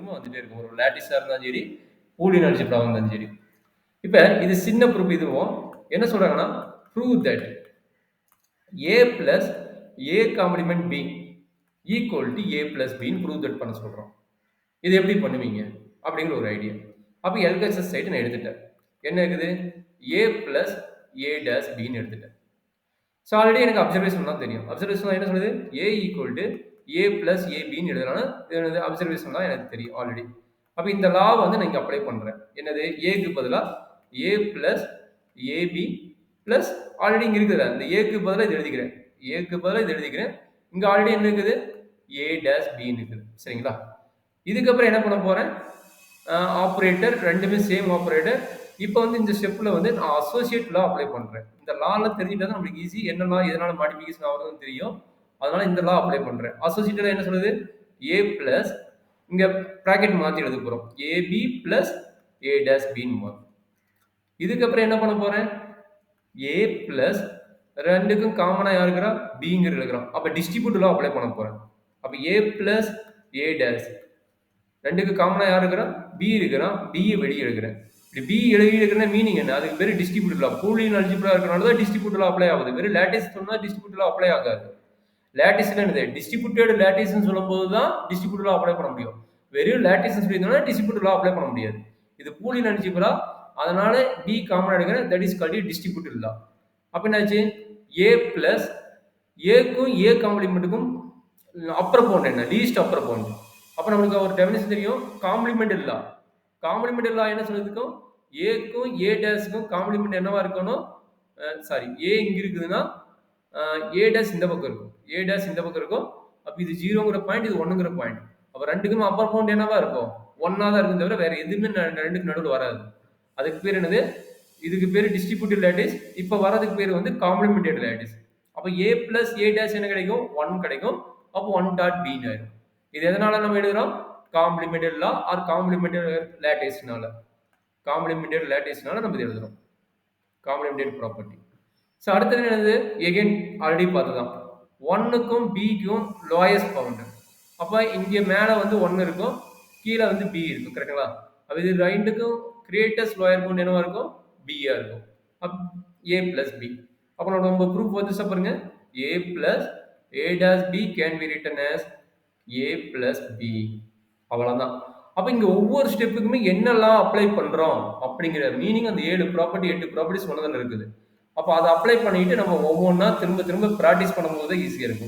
திரும்ப வந்துட்டே இருக்கும். ஒரு லேட்டிஸா இருந்தாலும் சரி, பூலியன் அல்ஜிப்ரா இருந்தாலும் சரி. இப்ப இது சின்ன ப்ரூஃப் இதுவும் என்ன சொல்றாங்கன்னா, prove that a plus a complement b equal to a plus b ன்னு ப்ரூவ் தட் பண்ண சொல்றோம். இது எப்படி பண்ணுவீங்க அப்படிங்கிற ஒரு ஐடியா. அப்ப எல்ஹெச்எஸ் சைட் நான் எடுத்துட்டேன். என்ன இருக்குது a plus a dash b ன்னு எடுத்துட்டேன். ஸோ ஆல்ரெடி எனக்கு அப்சர்வேஷன் தான் தெரியும். அப்சர்வேஷன் என்ன சொல்லுது a equal to a plus ab ன்னு எழுதுறதுனால இது அப்சர்வேஷன் தான் எனக்கு தெரியும் ஆல்ரெடி. அப்ப இந்த லா வந்து நான் இங்க அப்ளை பண்றேன். என்னது a க்கு பதிலா a plus ab plus already இங்க இருக்குது அந்த a க்கு பதிலா இது எழுதிக்கிறேன். a க்கு பதிலா இது எழுதிக்கிறேன். இங்க ஆல்ரெடி என்ன இருக்குது a dash b ன்னு இருக்குது. சரிங்களா? இதுக்கப்புறம் என்ன பண்ண போறேன் ஆப்ரேட்டர் ரெண்டுமே சேம் ஆப்ரேட்டர். இப்போ வந்து இந்த ஸ்டெப்ல வந்து நான் அசோசியேட் லா அப்ளை பண்றேன். இந்த லால தெரிஞ்சிட்டா தான் நமக்கு ஈஸி. என்ன லா எதனால மாடிஃபிகேஷன் ஆகுதுன்னு தெரியும். அதனால இந்த லா அப்ளை பண்றேன். அசோசியேட்டட் என்ன சொல்லுது a பிளஸ் இங்க பிராக்கெட் மாத்தி எழுத போறோம். ab plus a dash b ன்னு மாறும். இதுக்கப்புறம் என்ன பண்ண போறேன் a பிளஸ் ரெண்டுக்கும் காமனா யாருக்குறா bங்கிற எழுதுறோம். அப்ப டிஸ்ட்ரிபியூட் லா அப்ளை பண்ண போறேன். அப்ப a பிளஸ் a dash ரெண்டுக்கு காமனா யார் இருக்கிறா b இருக்கிறான் b வெளியே எடுக்கிறேன். இப்படி b எழுதி எடுக்கிற மீனிங் என்ன அதுக்கு பேர் டிஸ்ட்ரிபியூட் லா பூலியன் அல்ஜிப்ரா இருக்கிறனால தான் டிஸ்ட்ரிபியூட் லா அப்ளை ஆகுது. வெறும் லேட்டிஸ் சொன்னா டிஸ்ட்ரிபியூட் லா அப்ளை ஆகாது. லேட்டிஸ் என்னது டிஸ்ட்ரிபியூட்டட் லேட்டிஸ்னு சொல்லும்போது தான் டிஸ்ட்ரிபியூட் லா அப்ளை பண்ண முடியும். வெறும் லேட்டிஸ் சொல்லியிருந்தோம்னா டிஸ்ட்ரிபியூட் லா அப்ளை பண்ண முடியாது. இது பூலியன் அல்ஜிப்ரா அதனால b காமனா எடுக்கிறேன் that is called distributed law. அப்ப என்னாச்சு a பிளஸ் ஏக்கும் a காம்ப்ளிமெண்ட்டுக்கும் அப்பர் பவுண்ட் என்ன லீஸ்ட் அப்பர் பவுண்ட். அப்ப நமக்கு ஒரு டெஃபினிஷன் தெரியும் காம்ப்ளிமெண்ட் லா. காம்ப்ளிமெண்ட் லா என்ன சொல்றதுக்கும் ஏக்கும் a டேஷ்க்கும் காம்ப்ளிமெண்ட் என்னவா இருக்கணும் சாரி a இங்க இருக்குதுன்னா a டேஷ் இந்த பக்கம் இருக்கும் a டேஷ் இந்த பக்கம் இருக்கும். அப்ப இது 0ங்கிற பாயிண்ட் இது 1ங்கிற பாயிண்ட். அப்ப ரெண்டுக்கும் அப்பர் பவுண்ட் என்னவா இருக்கும் 1 தான் இருக்கும் தவிர வேற எதுவுமே ரெண்டுக்கு நடுவுல வராது. அதுக்கு பேர் என்னது இதுக்கு பேர் டிஸ்ட்ரிபியூட்டிவ் லேட்டிஸ். இப்ப வரதுக்கு பேர் வந்து காம்ப்ளிமெண்டட் லேட்டிஸ். அப்ப a பிளஸ் a டேஷ் என்ன கிடைக்கும் 1 கிடைக்கும். அப்போ 1 டாட் b ன்னு ஆயிடும். இது எதனால நம்ம எழுதுறோம் காம்ப்ளிமெண்டட் லா ஆர் காம்ப்ளிமெண்டட் லேட்டிஸ்னால. காம்ப்ளிமெண்டட் லேட்டிஸ்னால நம்ம எழுதுறோம் காம்ப்ளிமெண்டட் ப்ராப்பர்ட்டி. ஸோ அடுத்தது என்னது எகைன் ஆல்ரெடி பார்த்ததான் 1க்கும் பிக்கும் லோயஸ்ட் பவுண்ட். அப்போ இங்கே மேலே வந்து 1 இருக்கும் கீழே வந்து b இருக்கும் கரெக்டுங்களா. அப்போ இது ரெண்டுக்கும் கிரியேட்டஸ்ட் லோயர் பவுண்ட் என்னவா இருக்கும் b-ஆ இருக்கும். அப் a பிளஸ் b. அப்போ நம்ம ப்ரூஃப் வந்து பாருங்க a plus a dash b can be written as a plus b. அவ்வளவுதான். அப்ப இங்க ஒவ்வொரு ஸ்டெப்புக்குமே என்னெல்லாம் அப்ளை பண்றோம் அப்படிங்கிற மீனிங் அந்த 7 ப்ராப்பர்ட்டி 8 ப்ராப்பர்ட்டிஸ் ஒன்னதுல இருக்குது. அப்ப அதை அப்ளை பண்ணிட்டு நம்ம ஒவ்வொன்றா திரும்ப திரும்ப பிராக்டிஸ் பண்ணும்போது ஈஸியா இருக்கும்.